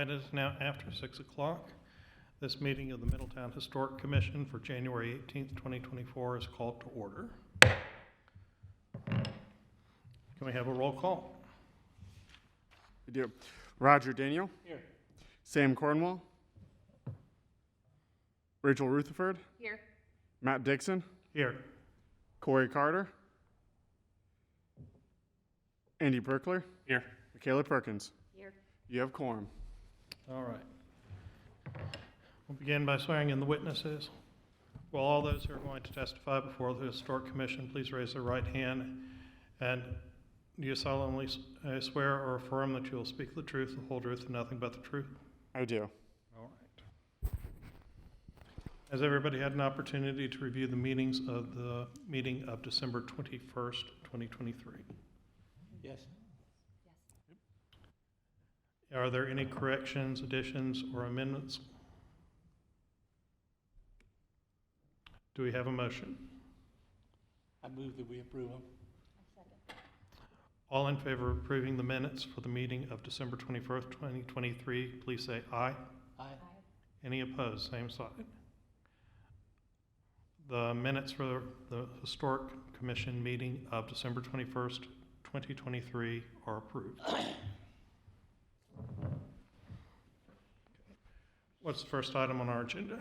right, it is now after 6 o'clock. This meeting of the Middletown Historic Commission for January 18th, 2024 is called to order. Can we have a roll call? We do. Roger Daniel. Here. Sam Cornwall. Rachel Rutherford. Here. Matt Dixon. Here. Corey Carter. Andy Berkler. Here. Michaela Perkins. Here. You have quorum. All right. We'll begin by swearing in the witnesses. Will all those who are going to testify before the Historic Commission please raise their right hand? And do you solemnly swear or affirm that you will speak the truth, the whole truth, and nothing but the truth? I do. All right. Has everybody had an opportunity to review the meetings of the meeting of December 21st, 2023? Yes. Are there any corrections, additions, or amendments? Do we have a motion? I move that we approve them. All in favor of approving the minutes for the meeting of December 21st, 2023, please say aye. Aye. Any opposed? Same side. The minutes for the Historic Commission meeting of December 21st, 2023 are approved. What's the first item on our agenda?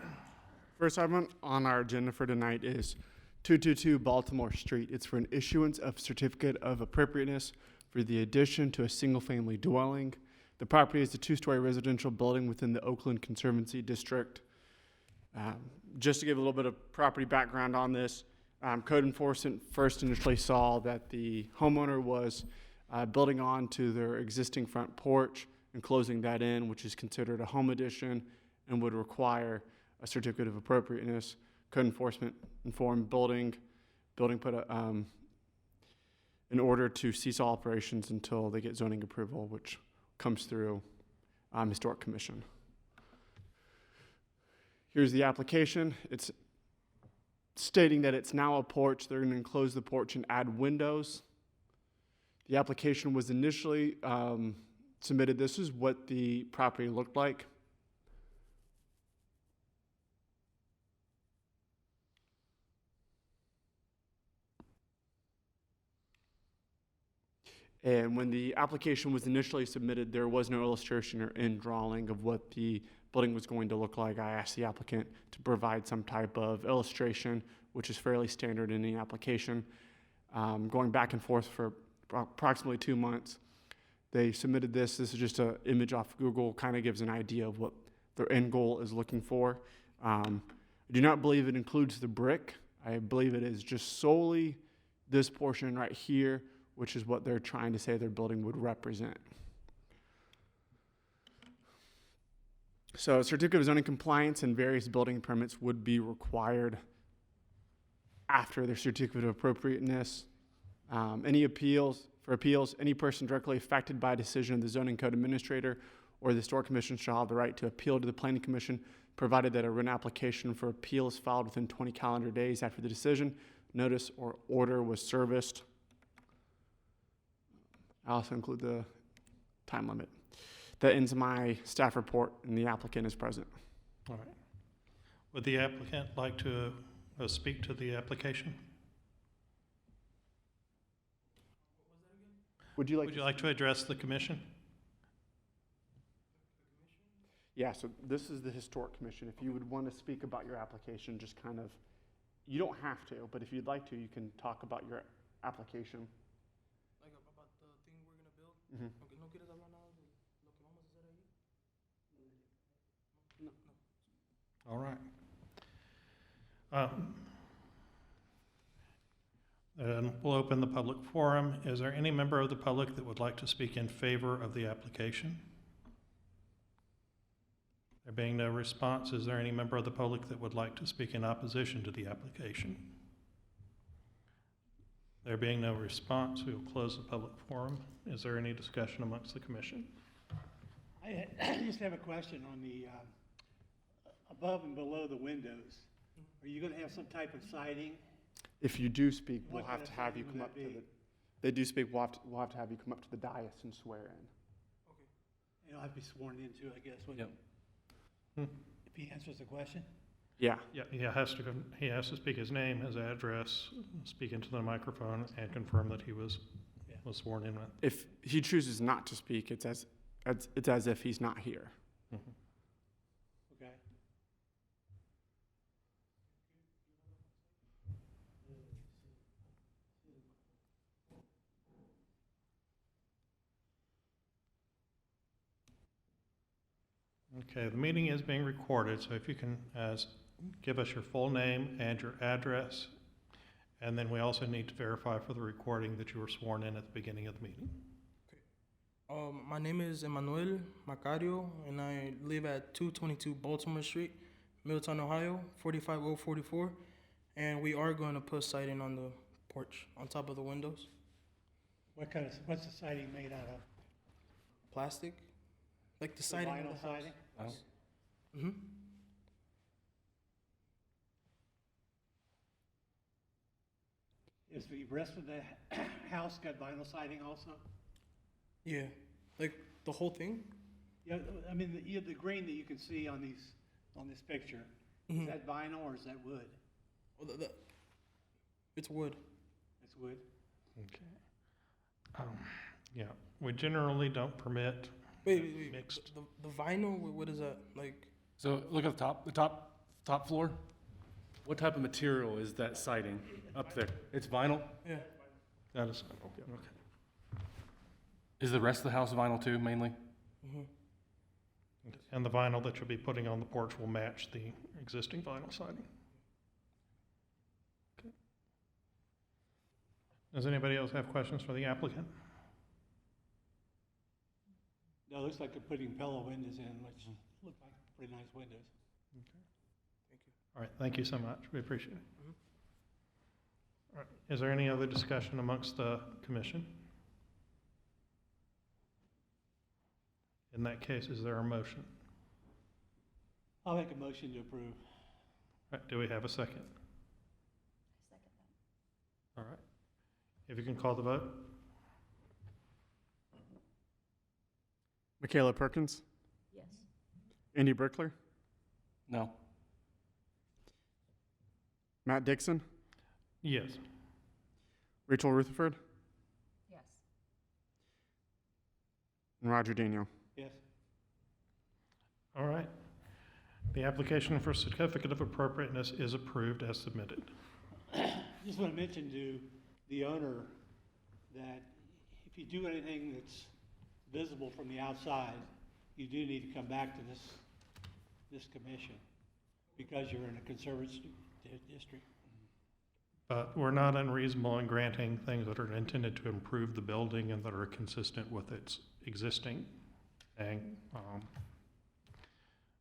First item on our agenda for tonight is 222 Baltimore Street. It's for an issuance of certificate of appropriateness for the addition to a single-family dwelling. The property is a two-story residential building within the Oakland Conservancy District. Just to give a little bit of property background on this, code enforcement first initially saw that the homeowner was building on to their existing front porch and closing that in, which is considered a home addition and would require a certificate of appropriateness. Code enforcement informed building put an order to cease all operations until they get zoning approval, which comes through Historic Commission. Here's the application. It's stating that it's now a porch. They're going to enclose the porch and add windows. The application was initially submitted. This is what the property looked like. And when the application was initially submitted, there was no illustration or end drawing of what the building was going to look like. I asked the applicant to provide some type of illustration, which is fairly standard in the application. Going back and forth for approximately 2 months, they submitted this. This is just an image off Google, kind of gives an idea of what their end goal is looking for. I do not believe it includes the brick. I believe it is just solely this portion right here, which is what they're trying to say their building would represent. So a certificate of zoning compliance and various building permits would be required after their certificate of appropriateness. Any appeals, any person directly affected by a decision of the zoning code administrator or the Historic Commission shall have the right to appeal to the Planning Commission, provided that a written application for appeal is filed within 20 calendar days after the decision, notice or order was serviced. I also include the time limit. That ends my staff report, and the applicant is present. All right. Would the applicant like to speak to the application? Would you like to address the commission? Yeah, so this is the Historic Commission. If you would want to speak about your application, just kind of, you don't have to, but if you'd like to, you can talk about your application. Like about the thing we're gonna build. Mm-hmm. Aunque no quieres hablar nada de lo que vamos a hacer ahí. No. All right. And we'll open the public forum. Is there any member of the public that would like to speak in favor of the application? There being no response, is there any member of the public that would like to speak in opposition to the application? There being no response, we will close the public forum. Is there any discussion amongst the commission? I just have a question on the above and below the windows. Are you going to have some type of siding? If you do speak, we'll What have kind to of have you siding come would up that to be? the. They do speak. We'll have to have you come up to the dais and swear in. Okay. He'll have to be sworn in too, I guess, when, Yep. Hmm. if he answers the question. Yeah. Yeah, he has to speak his name, his address, speak into the microphone, and confirm that he was Yeah. sworn in with. If he chooses not to speak, it's as if he's not here. Mhm. Okay. Okay, the meeting is being recorded, so if you can give us your full name and your address, and then we also need to verify for the recording that you were sworn in at the beginning of the meeting. My name is Emmanuel Macario, and I live at 222 Baltimore Street, Middletown, Ohio, 45044. And we are going to put siding on the porch, on top of the windows. What's the siding made out of? Plastic, like the The siding of vinyl the house. siding? Mm-hmm. Is the rest of the house got vinyl siding also? Yeah, like the whole thing. Yeah, I mean, the green that you can see on this picture, is Mhm. that vinyl or is that wood? Oh, it's wood. It's wood. Okay. Yeah, we generally don't permit Wait. mixed. The vinyl. What is that like? So look at the top floor. What type of material is that siding up there? It's vinyl? Yeah. That is, okay. Is the rest of the house vinyl too, mainly? Mm-hmm. And the vinyl that you'll be putting on the porch will match the existing vinyl siding. Okay. Does anybody else have questions for the applicant? No, it looks like they're putting pillow windows in, which look like pretty nice windows. Thank you. All right, thank you so much. We appreciate it. Mhm. All right, is there any other discussion amongst the commission? In that case, is there a motion? I'll make a motion to approve. All right, do we have a second? Second that. All right. If you can call the vote? Michaela Perkins, Yes. Andy Brickler, No. Matt Dixon, Yes. Rachel Rutherford, Yes. and Roger Daniel. Yes. All right. The application for certificate of appropriateness is approved as submitted. Just want to mention to the owner that if you do anything that's visible from the outside, you do need to come back to this commission because you're in a conservative district. But we're not unreasonable in granting things that are intended to improve the building and that are consistent with its existing and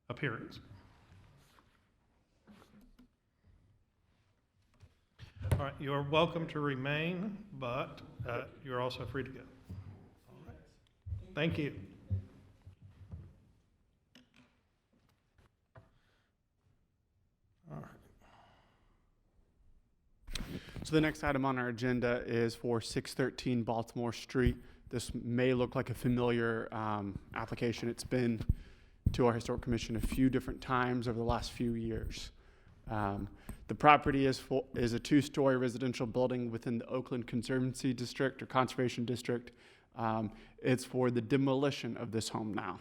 appearance. All right, you are welcome to remain, but you're also free to go. All right. Thank you. All right. So the next item on our agenda is for 613 Baltimore Street. This may look like a familiar application. It's been to our Historic Commission a few different times over the last few years. The property is a two-story residential building within the Oakland Conservancy District or Conservation District. It's for the demolition of this home now.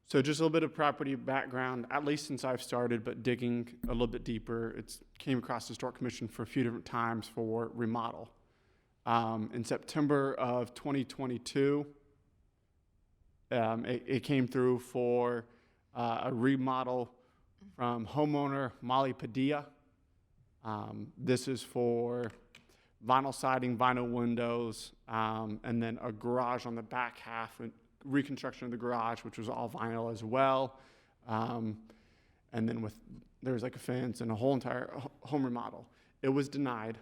So just a little bit of property background, at least since I've started, but digging a little bit deeper. It came across the Historic Commission for a few different times for remodel. In September of 2022, it came through for a remodel from homeowner Molly Padilla. This is for vinyl siding, vinyl windows, and then a garage on the back half, and reconstruction of the garage, which was all vinyl as well. And then there's like a fence and a whole entire home remodel. It was denied,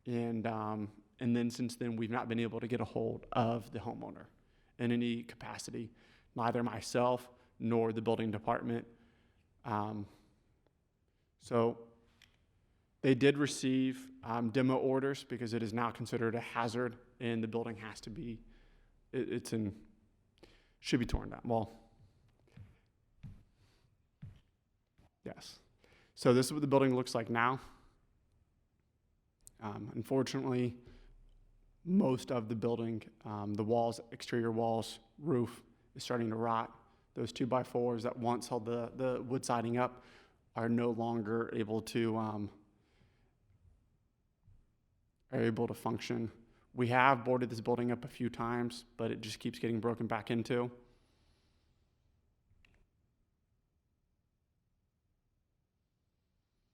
and then since then we've not been able to get a hold of the homeowner in any capacity, neither myself nor the building department. So they did receive demo orders because it is now considered a hazard and the building has to be it's in, should be torn down. Well, yes. So this is what the building looks like now. Unfortunately, most of the building, the walls, exterior walls, roof is starting to rot. Those 2x4s that once held the wood siding up are no longer able to function. We have boarded this building up a few times, but it just keeps getting broken back into.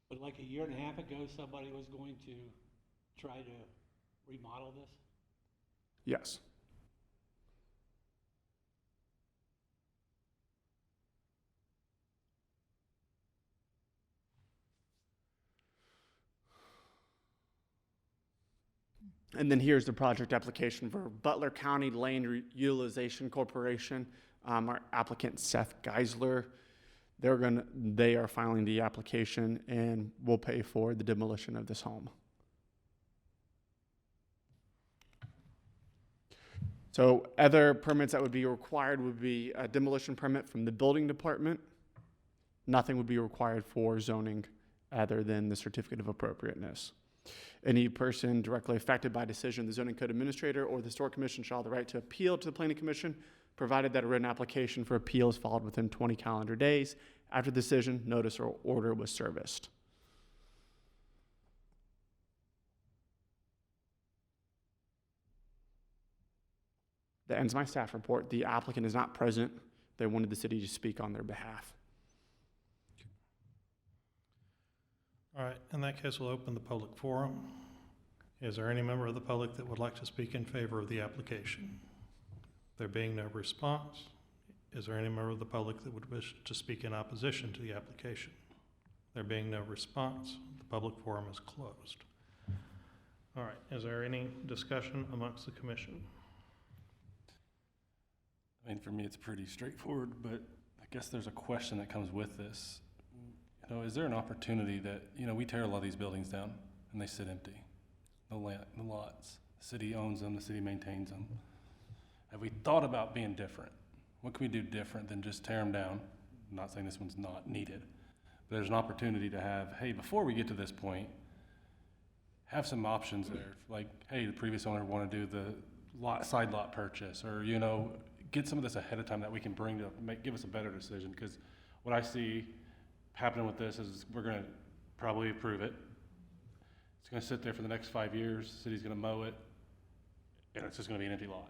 But like a year and a half ago, somebody was going to try to remodel this? Yes. And then here's the project application for Butler County Land Utilization Corporation. Our applicant Seth Geisler, they are filing the application and will pay for the demolition of this home. So other permits that would be required would be a demolition permit from the building department. Nothing would be required for zoning other than the certificate of appropriateness. Any person directly affected by a decision of the zoning code administrator or the historic commission shall have the right to appeal to the planning commission, provided that a written application for appeal is filed within 20 calendar days after the decision, notice, or order was serviced. That ends my staff report. The applicant is not present. They wanted the city to speak on their behalf. All right, in that case, we'll open the public forum. Is there any member of the public that would like to speak in favor of the application? There being no response, is there any member of the public that would wish to speak in opposition to the application? There being no response, the public forum is closed. All right, is there any discussion amongst the commission? I mean, for me, it's pretty straightforward, but I guess there's a question that comes with this. You know, is there an opportunity that, we tear a lot of these buildings down and they sit empty? No land, no lots. The city owns them, the city maintains them. Have we thought about being different? What can we do different than just tear them down? I'm not saying this one's not needed, but there's an opportunity to have, hey, before we get to this point, have some options there. Like, hey, the previous owner wanted to do the side lot purchase, or, get some of this ahead of time that we can bring to give us a better decision. Because what I see happening with this is we're going to probably approve it. It's going to sit there for the next 5 years. The city's going to mow it, and it's just going to be an empty lot.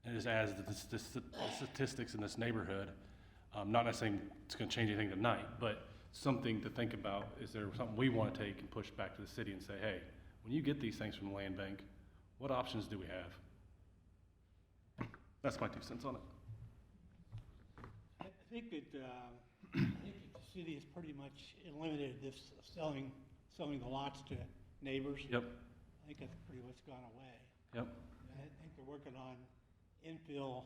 And it just adds the statistics in this neighborhood. Not necessarily it's going to change anything tonight, but something to think about. Is there something we want to take and push back to the city and say, hey, when you get these things from the land bank, what options do we have? That's my 2 cents on it. I think that the city has pretty much eliminated this selling the lots to neighbors. Yep. I think that's pretty much gone away. Yep. I think they're working on infill.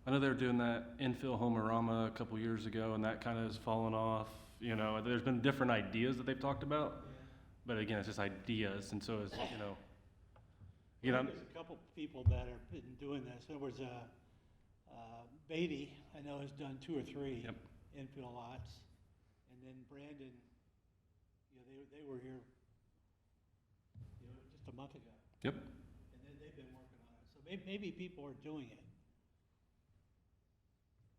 I know they were doing that infill Homerama a couple years ago, and that kind of has fallen off. There's been different ideas that they've talked about, but again, it's just ideas, and so it's, There's a couple people that have been doing this. There was Beatty, I know, has done 2 or 3 infill lots, and then Brandon, they were here, just a month ago. Yep. And then they've been working on it. So maybe people are doing it.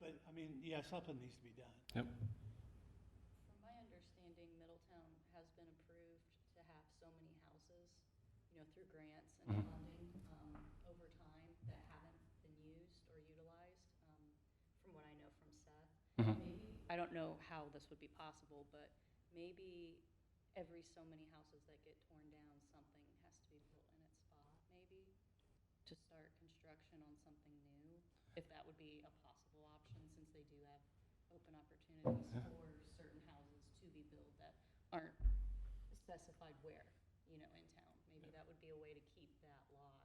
But I mean, something needs to be done. Yep. From my understanding, Middletown has been approved to have so many houses, through grants and Mhm. funding, over time that haven't been used or utilized, from what I know from Seth. Mhm. Maybe, I don't know how this would be possible, but maybe every so many houses that get torn down, something has to be built in its spot, maybe, to start construction on something new, if that would be a possible option, since they do have open opportunities for certain houses to be built that aren't specified where, in town. Maybe that would be a way to keep that lot.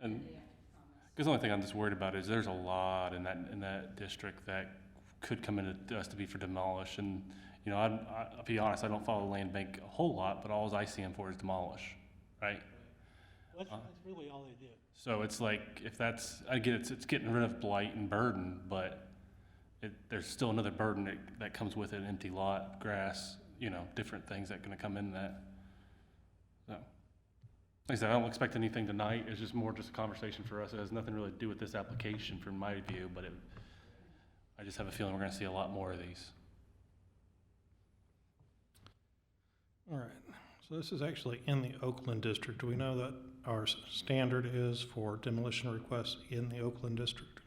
And They have to promise. because the only thing I'm just worried about is there's a lot in that district that could come into us to be for demolish. And I'll be honest, I don't follow the land bank a whole lot, but all I see them for is demolish, right? That's really all they do. So it's like, if that's, I get it's getting rid of blight and burden, but there's still another burden that comes with it, empty lot, grass, different things that gonna come in that. So, like I said, I don't expect anything tonight, it's just more just a conversation for us, it has nothing really to do with this application from my view, but I just have a feeling we're gonna see a lot more of these. All right, so this is actually in the Oakland district. Do we know that our standard is for demolition requests in the Oakland district?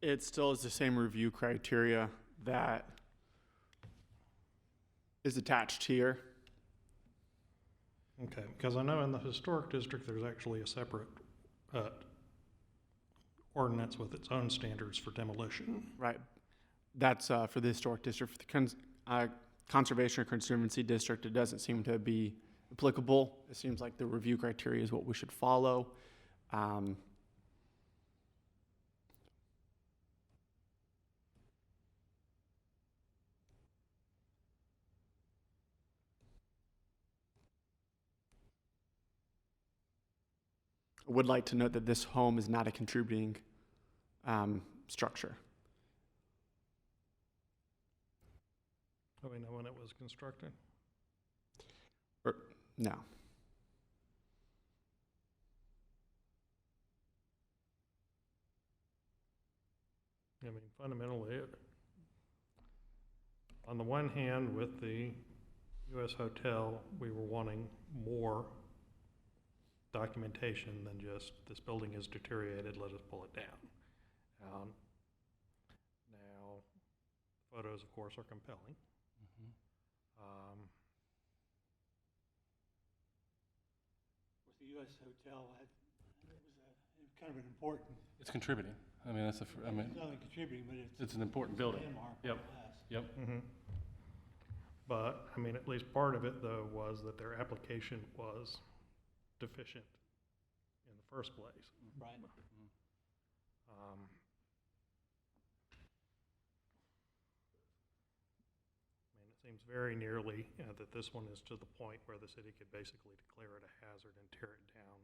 It still is the same review criteria that is attached here. Okay, because I know in the historic district, there's actually a separate ordinance with its own standards for demolition. Right. That's for the historic district. For the conservation or conservancy district, it doesn't seem to be applicable. It seems like the review criteria is what we should follow. I would like to note that this home is not a contributing structure. Do we know when it was constructed? No. I mean, fundamentally, on the one hand, with the U.S. Hotel, we were wanting more documentation than just, this building is deteriorated, let us pull it down. Now, photos, of course, are compelling. With the U.S. Hotel, it was kind of an important, It's contributing, I mean, it's not only contributing, but it's an important building. landmark Yep. nonetheless. Yep. But, I mean, at least part of it, though, was that their application was deficient in the first place. Right. I mean, it seems very nearly that this one is to the point where the city could basically declare it a hazard and tear it down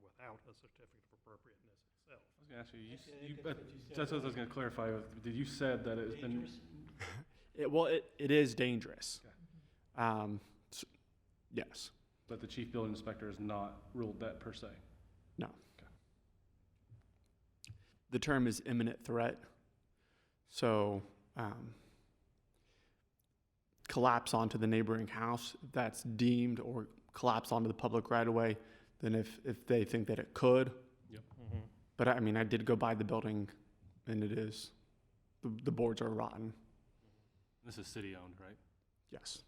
without a certificate of appropriateness itself. I was gonna ask you, Actually, I think that's what you said. that's what I was gonna clarify, did you said that it's been, Dangerous? It is dangerous. Okay. Yes. but the chief building inspector has not ruled that per se? No. Okay. The term is imminent threat. So collapse onto the neighboring house, if that's deemed, or collapse onto the public right of way, then if they think that it could. Yep. But I mean, I did go by the building, and it is, the boards are rotten. This is city-owned, right? Yes.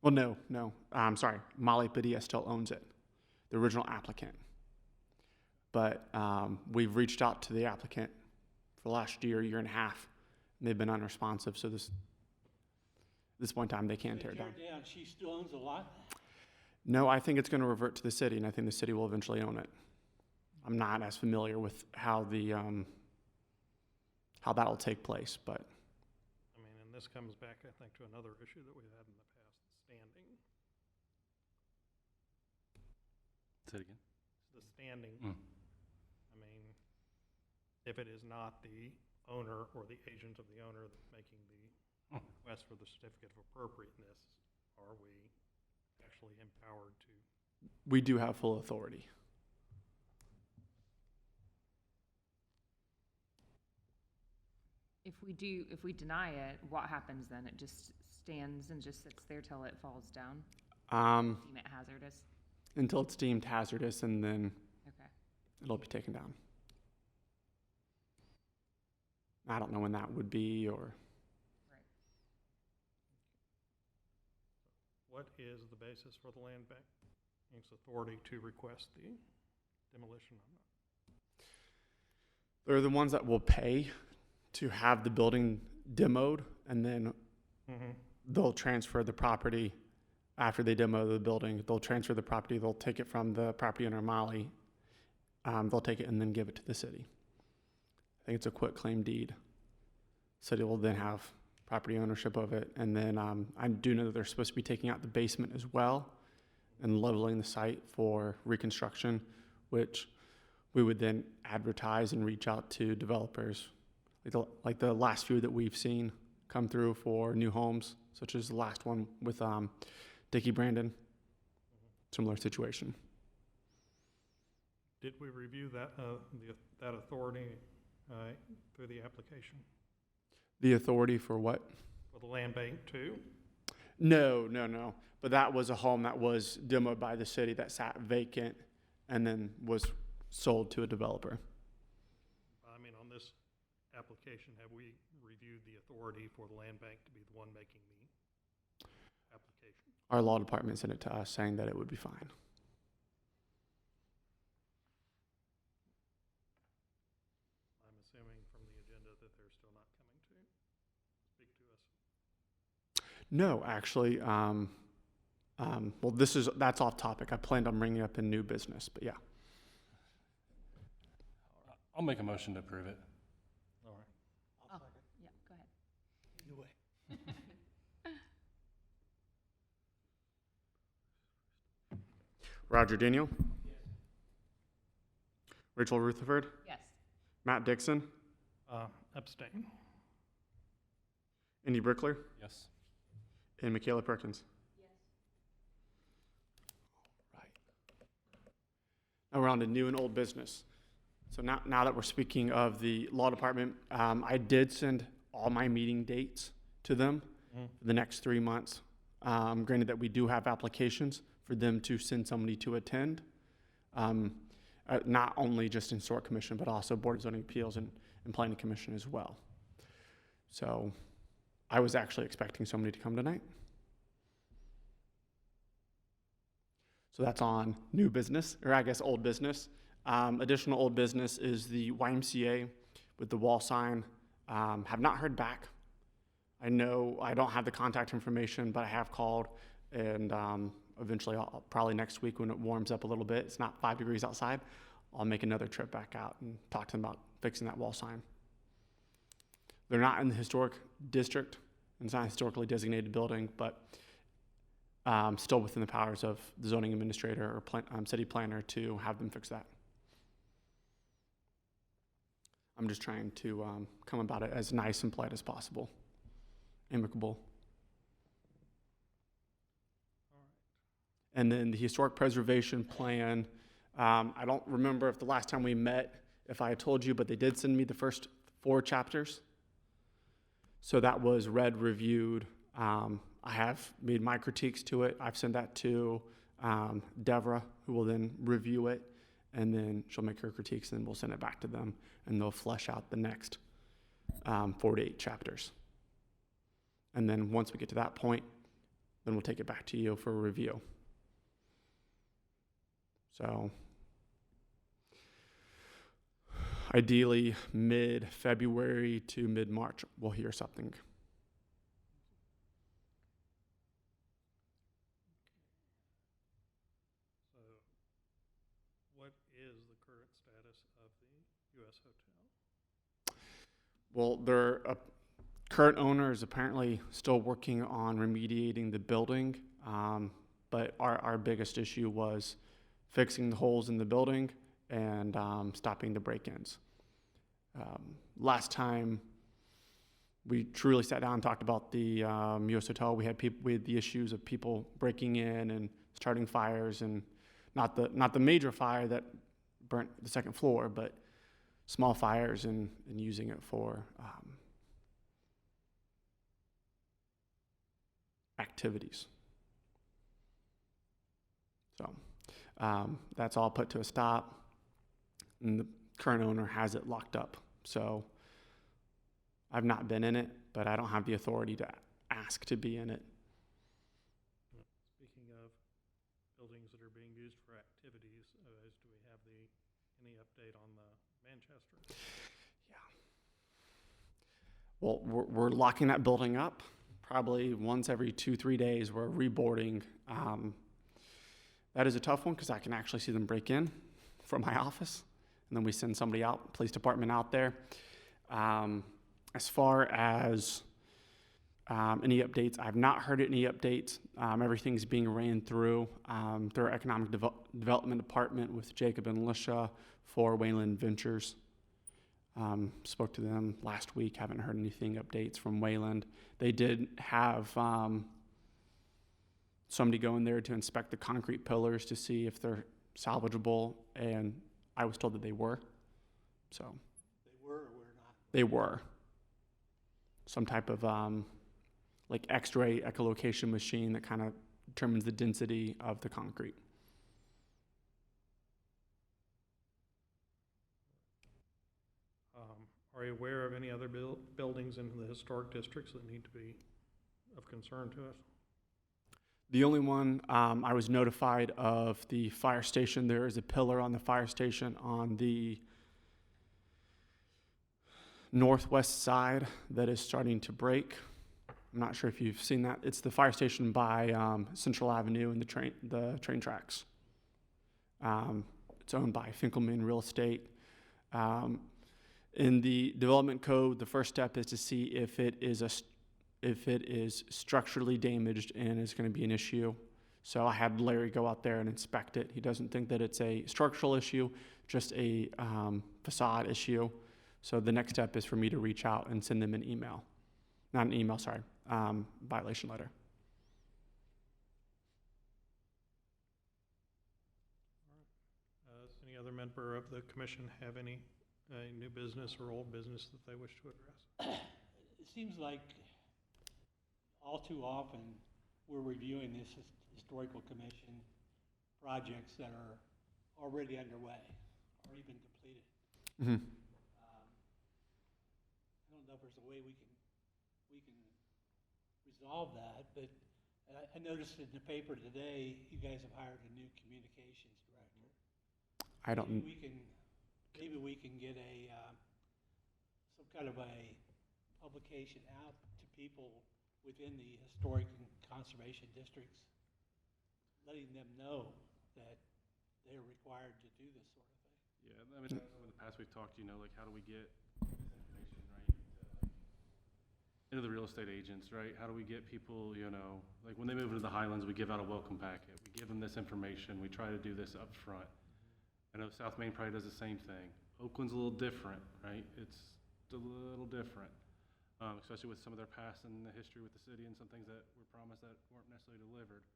Well, no. I'm sorry. Molly Padilla still owns it, the original applicant. But we've reached out to the applicant for the last year and a half, and they've been unresponsive. So this point in time, they can't tear it down. She still owns a lot? No, I think it's going to revert to the city, and I think the city will eventually own it. I'm not as familiar with how how that'll take place, but I mean, and this comes back, I think, to another issue that we've had in the past, standing. Say it again. The standing. Mm. I mean, if it is not the owner or the agent of the owner that's making the request for the certificate of appropriateness, are we actually empowered to? we do have full authority. If we deny it, what happens then? It just stands and just sits there till it falls down? Deem it hazardous? Until it's deemed hazardous, and then Okay. it'll be taken down. I don't know when that would be, or Right. What is the basis for the land bank's authority to request the demolition? they're the ones that will pay to have the building demoed, and then they'll transfer the property after they demo the building. They'll transfer the property. They'll take it from the property owner, Molly. They'll take it and then give it to the city. I think it's a quitclaim deed. City will then have property ownership of it. And then I do know that they're supposed to be taking out the basement as well. and leveling the site for reconstruction, which we would then advertise and reach out to developers, like the last few that we've seen come through for new homes, such as the last one with Dickie Brandon. Similar situation. Did we review that, that authority through the application The authority for what? for the land bank too? No. But that was a home that was demoed by the city that sat vacant and then was sold to a developer. I mean, on this application, have we reviewed the authority for the land bank to be the one making the application? Our law department sent it to us saying that it would be fine. I'm assuming from the agenda that they're still not coming to speak to us. No, actually, well, that's off topic. I planned on bringing it up in new business, but yeah. I'll make a motion to approve it. All right. I'll second. Yeah, go ahead. Either way. Roger Daniel? Rachel Rutherford? Yes. Matt Dixon? Abstain. Andy Brickler? Yes. And Michaela Perkins? Right. Now we're on to new and old business. So now that we're speaking of the law department, I did send all my meeting dates to them for the next 3 months. Granted that we do have applications for them to send somebody to attend, not only just in Historic Commission, but also Board of Zoning Appeals and Planning Commission as well. So I was actually expecting somebody to come tonight. So that's on new business, or I guess old business. Additional old business is the YMCA with the wall sign. Have not heard back. I know I don't have the contact information, but I have called, and eventually, probably next week when it warms up a little bit, it's not 5 degrees outside, I'll make another trip back out and talk to them about fixing that wall sign. They're not in the historic district. It's not a historically designated building, but still within the powers of the zoning administrator or city planner to have them fix that. I'm just trying to come about it as nice and polite as possible, amicable. And then the historic preservation plan, I don't remember if the last time we met, if I had told you, but they did send me the first 4 chapters. So that was read, reviewed. I have made my critiques to it. I've sent that to Deborah, who will then review it, and then she'll make her critiques, and then we'll send it back to them, and they'll flesh out the next 4 to 8 chapters. And then once we get to that point, then we'll take it back to you for a review. So ideally, mid-February to mid-March, we'll hear something. So what is the current status of the U.S. Hotel? Well, their current owner is apparently still working on remediating the building, but our biggest issue was fixing the holes in the building and stopping the break-ins. Last time we truly sat down and talked about the U.S. Hotel, we had the issues of people breaking in and starting fires, and not the major fire that burnt the second floor, but small fires and using it for activities. So that's all put to a stop, and the current owner has it locked up. So I've not been in it, but I don't have the authority to ask to be in it. Speaking of buildings that are being used for activities, do we have any update on the Manchester? Yeah. Well, we're locking that building up. Probably once every 2-3 days, we're reboarding. That is a tough one because I can actually see them break in from my office, and then we send somebody out, police department out there. As far as Any updates? I've not heard any updates. Everything's being ran through our economic development department with Jacob and Alicia for Wayland Ventures. Spoke to them last week. Haven't heard anything updates from Wayland. They did have somebody go in there to inspect the concrete pillars to see if they're salvageable, and I was told that they were. So They were or were not? they were. Some type of like X-ray echolocation machine that kind of determines the density of the concrete. Are you aware of any other buildings in the historic districts that need to be of concern to us? The only one I was notified of, the fire station. There is a pillar on the fire station on the northwest side that is starting to break. I'm not sure if you've seen that. It's the fire station by Central Avenue and the train tracks. It's owned by Finkelman Real Estate. In the development code, the first step is to see if it is structurally damaged and is going to be an issue. So I had Larry go out there and inspect it. He doesn't think that it's a structural issue, just a facade issue. So the next step is for me to reach out and send them an email. Not an email, sorry, violation letter. Does any other member of the commission have any new business or old business that they wish to address? It seems like all too often we're reviewing this historical commission projects that are already underway or even completed. Mm-hmm. I don't know if there's a way we can resolve that, but I noticed in the paper today, you guys have hired a new communications director. I don't. Maybe we can get some kind of a publication out to people within the historic and conservation districts, letting them know that they are required to do this sort of thing. Yeah, I mean, in the past we've talked, like how do we get this information, right, into the real estate agents, right? How do we get people, like when they move into the Highlands, we give out a welcome packet. We give them this information. We try to do this up front. I know South Main probably does the same thing. Oakland's a little different, right? It's a little different, especially with some of their past and the history with the city and some things that were promised that weren't necessarily delivered.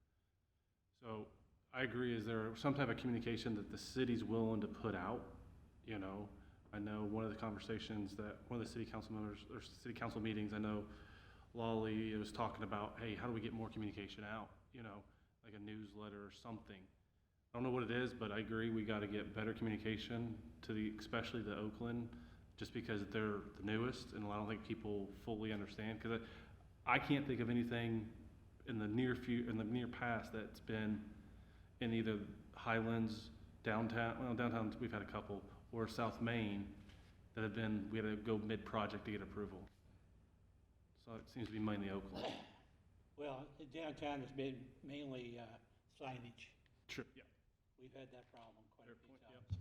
So I agree, is there some type of communication that the city's willing to put out? I know one of the conversations that one of the city council members or city council meetings, I know Lolly was talking about, hey, how do we get more communication out? Like a newsletter or something. I don't know what it is, but I agree we got to get better communication to especially the Oakland, just because they're the newest, and I don't think people fully understand. Because I can't think of anything in the near past that's been in either Highlands, downtown. Well, downtown we've had a couple, or South Main that have been. We had to go mid-project to get approval. So it seems to be mainly Oakland. Well, downtown has been mainly signage. True. Yeah. We've had that problem quite a few Fair point, times.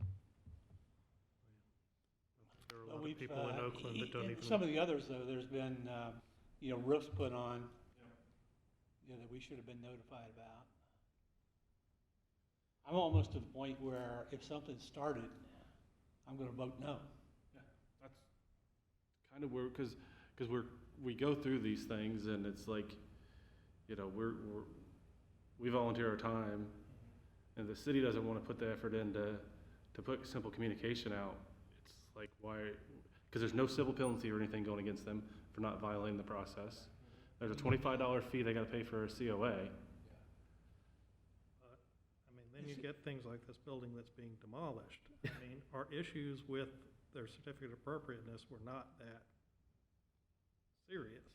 There are a But lot of people in Oakland that don't in even. some of the others, though, there's been, roofs put on, that we should have been notified about. I'm almost to the point where if something started, I'm gonna vote no. Yeah, that's kind of where, because we go through these things and it's like, we volunteer our time, and the city doesn't want to put the effort in to put simple communication out. It's like, why? Because there's no civil penalty or anything going against them for not violating the process. There's a $25 fee they got to pay for a COA. Then you get things like this building that's being demolished. Our issues with their certificate of appropriateness were not that serious.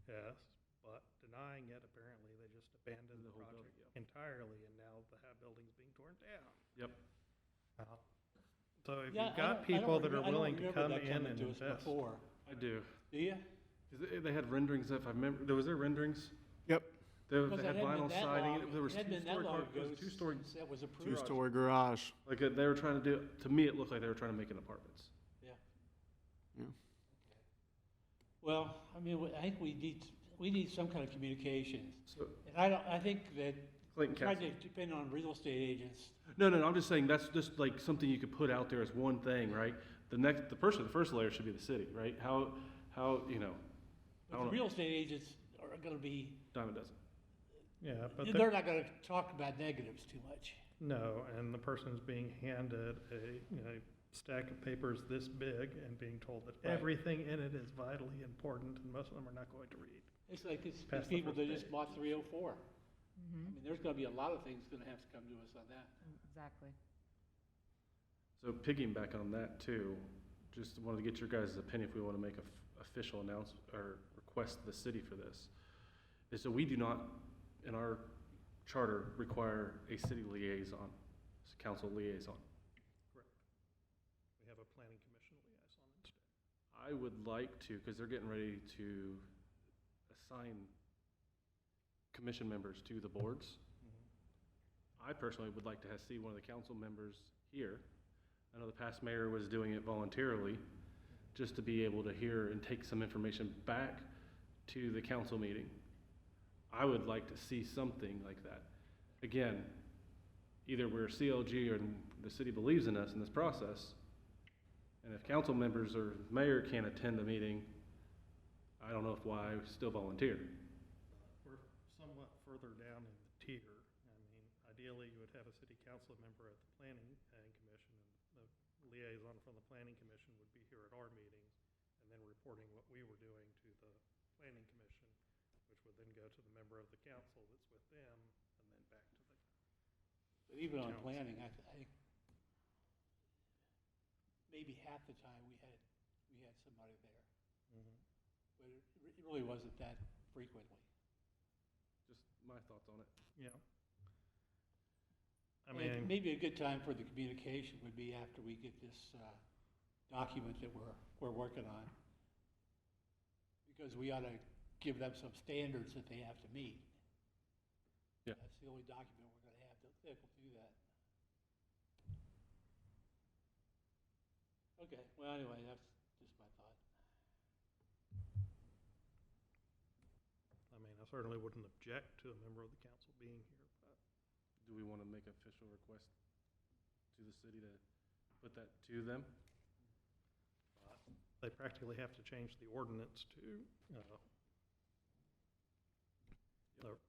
Yes, but denying it, apparently they just abandoned the whole project building, yeah. entirely, and now the building's being torn down. Yep. So if Yeah, you've got people that are willing to come in and I don't remember that coming to us invest. before. I do. Do you? They had renderings, if I remember. Was there renderings? Yep. They Because had it hadn't vinyl been that siding. long- There was it hadn't been that two-story long car- it ago was two-story. since that was approved. Two-story garage. Like they were trying to do. To me, it looked like they were trying to make it apartments. Yeah. Yeah. Well, I think we need we need some kind of communications. So, And I think that Clayton trying Council. to depend on real estate agents, No, I'm just saying that's just like something you could put out there as one thing, right? The first layer should be the city, right? How, you know, I but don't the know. real estate agents are gonna be, Diamond doesn't. Yeah, but they're not gonna talk about negatives too much. no, and the person's being handed a, stack of papers this big and being told that Right. everything in it is vitally important, and most of them are not going to read. It's like these Past the people first that just page. bought 304. Mm-hmm. I mean, there's gonna be a lot of things gonna have to come to us on that. Exactly. So piggyback on that too, just wanted to get your guys' opinion if we want to make a official announcement or request the city for this. Is so we do not, in our charter, require a city liaison, council liaison. We have a planning commission liaison instead. I would like to, because they're getting ready to assign commission members to the boards. I personally would like to see one of the council members here. I know the past mayor was doing it voluntarily, just to be able to hear and take some information back to the council meeting. I would like to see something like that. Again, either we're CLG or the city believes in us in this process, and if council members or mayor can't attend the meeting, I don't know why I still volunteer. We're somewhat further down in the tier. I mean, ideally, you would have a city council member at the planning commission, and the liaison from the planning commission would be here at our meetings, and then reporting what we were doing to the planning commission, which would then go to the member of the council that's with them, and then back to the, But even on Council. planning, I think maybe half the time we had somebody there, but it really wasn't that frequently. Just my thoughts on it. I And mean, maybe a good time for the communication would be after we get this document that we're working on. Because we ought to give them some standards that they have to meet. Yeah. That's the only document we're gonna have that will do that. Okay, well, anyway, that's just my thought. I mean, I certainly wouldn't object to a member of the council being here, but Do we want to make an official request to the city to put that to them? they practically have to change the ordinance to,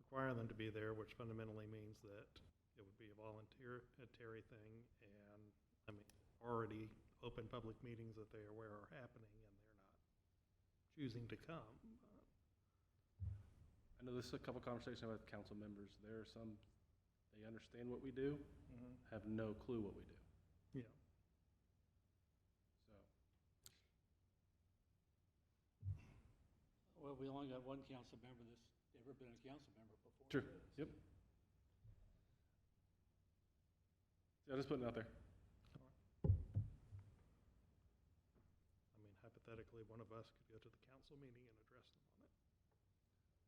require them to be there, which fundamentally means that it would be a voluntary thing, and, I mean, already open public meetings that they are aware are happening, and they're not choosing to come. I know this is a couple conversations with council members. There are some, they understand what we do, have no clue what we do. Yeah. So, Well, we only got one council member that's ever been a council member before. True. Yep. Yeah, just putting it out there. I mean, hypothetically, one of us could go to the council meeting and address them on it.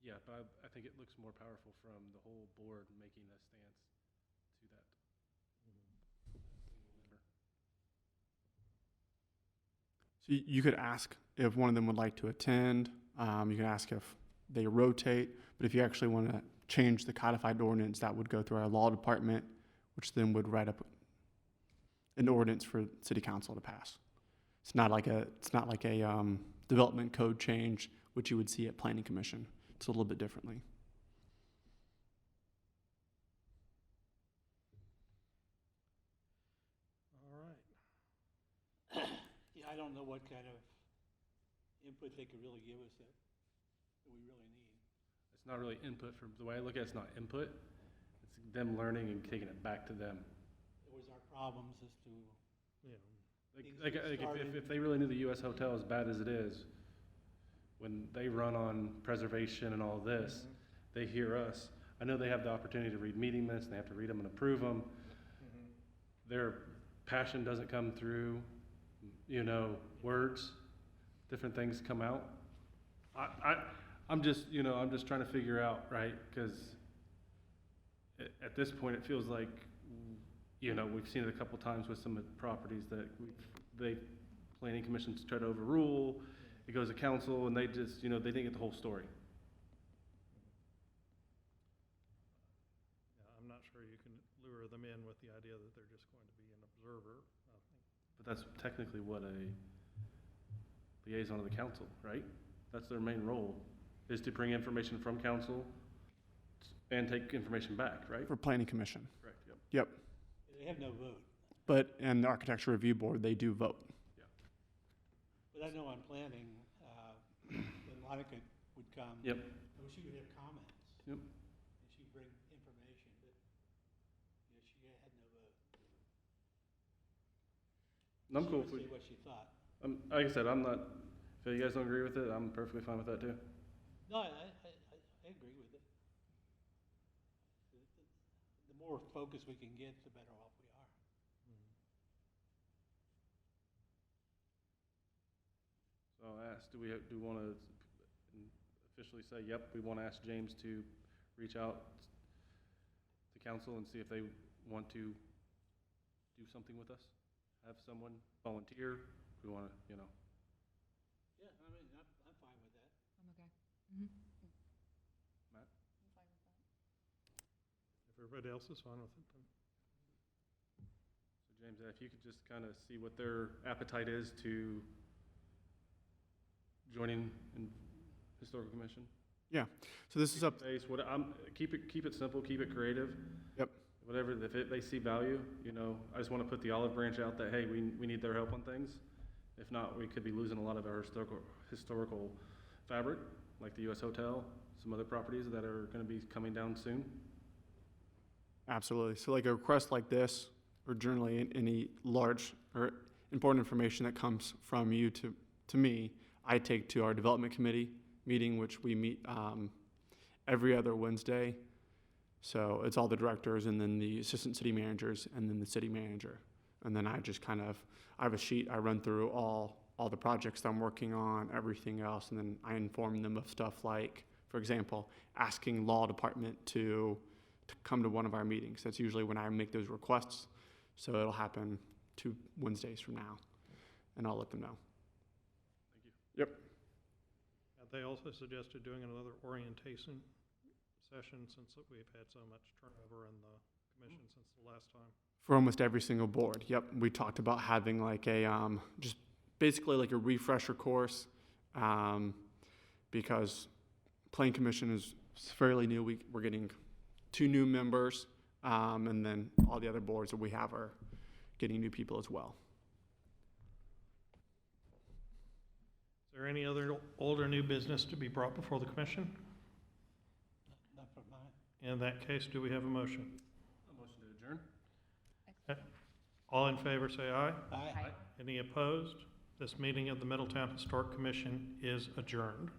Yeah, but I think it looks more powerful from the whole board making a stance to that. Member. So you could ask if one of them would like to attend. You can ask if they rotate. But if you actually want to change the codified ordinance, that would go through our law department, which then would write up an ordinance for city council to pass. It's not like a development code change, which you would see at planning commission. It's a little bit differently. All right. Yeah, I don't know what kind of input they could really give us that we really need. It's not really input from, the way I look at it, it's not input. It's them learning and taking it back to them. It was our problems as to, Yeah. If they really knew the US hotel as bad as it is, when they run on preservation and all this, they hear us. I know they have the opportunity to read meeting minutes, and they have to read them and approve them. Their passion doesn't come through, words, different things come out. I'm just trying to figure out, right? Because at this point, it feels like, we've seen it a couple times with some of the properties that planning commissions try to overrule. It goes to council, and they just, they didn't get the whole story. sure you can lure them in with the idea that they're just going to be an observer. I think. But that's technically what a liaison of the council, right? That's their main role, is to bring information from council and take information back, right? For planning commission. Correct, yep. Yep. They have no vote. But in the architecture review board, they do vote. But I know on planning, when Monica would come. Yep. oh, She would have comments. Yep. And she'd bring information, but, she had no vote. I'm cool She if would we, say what she thought. like I said, I'm not, if you guys don't agree with it, I'm perfectly fine with that too. No, I agree with it. The more focus we can get, the better off we are. So I'll ask, do we want to officially say, yep, we want to ask James to reach out to council and see if they want to do something with us? Have someone volunteer? We want to, Yeah, I mean, I'm fine with that. I'm okay. Matt? I'm fine with that. If everybody else is fine with it, then. So James, if you could just kind of see what their appetite is to joining in historical commission. So this is up, Base, keep it simple, keep it creative. Yep. Whatever, if they see value, I just want to put the olive branch out that, hey, we need their help on things. If not, we could be losing a lot of our historical fabric, like the US Hotel, some other properties that are going to be coming down soon. absolutely. So like a request like this, or generally any large or important information that comes from you to me, I take to our development committee meeting, which we meet every other Wednesday. So it's all the directors and then the assistant city managers and then the city manager. And then I just I have a sheet, I run through all the projects that I'm working on, everything else, and then I inform them of stuff like, for example, asking law department to come to one of our meetings. That's usually when I make those requests. So it'll happen 2 Wednesdays from now, and I'll let them know. Thank you. They also suggested doing another orientation session since we've had so much turnover in the commission since the last time. For almost every single board. Yep, we talked about having like a, just basically like a refresher course, because Planning Commission is fairly new. We're getting 2 new members, and then all the other boards that we have are getting new people as well. Is there any other old or new business to be brought before the commission? Not from mine. In that case, do we have a motion? A motion to adjourn? All in favor, say aye. Aye. Any opposed? This meeting of the Middletown Historic Commission is adjourned.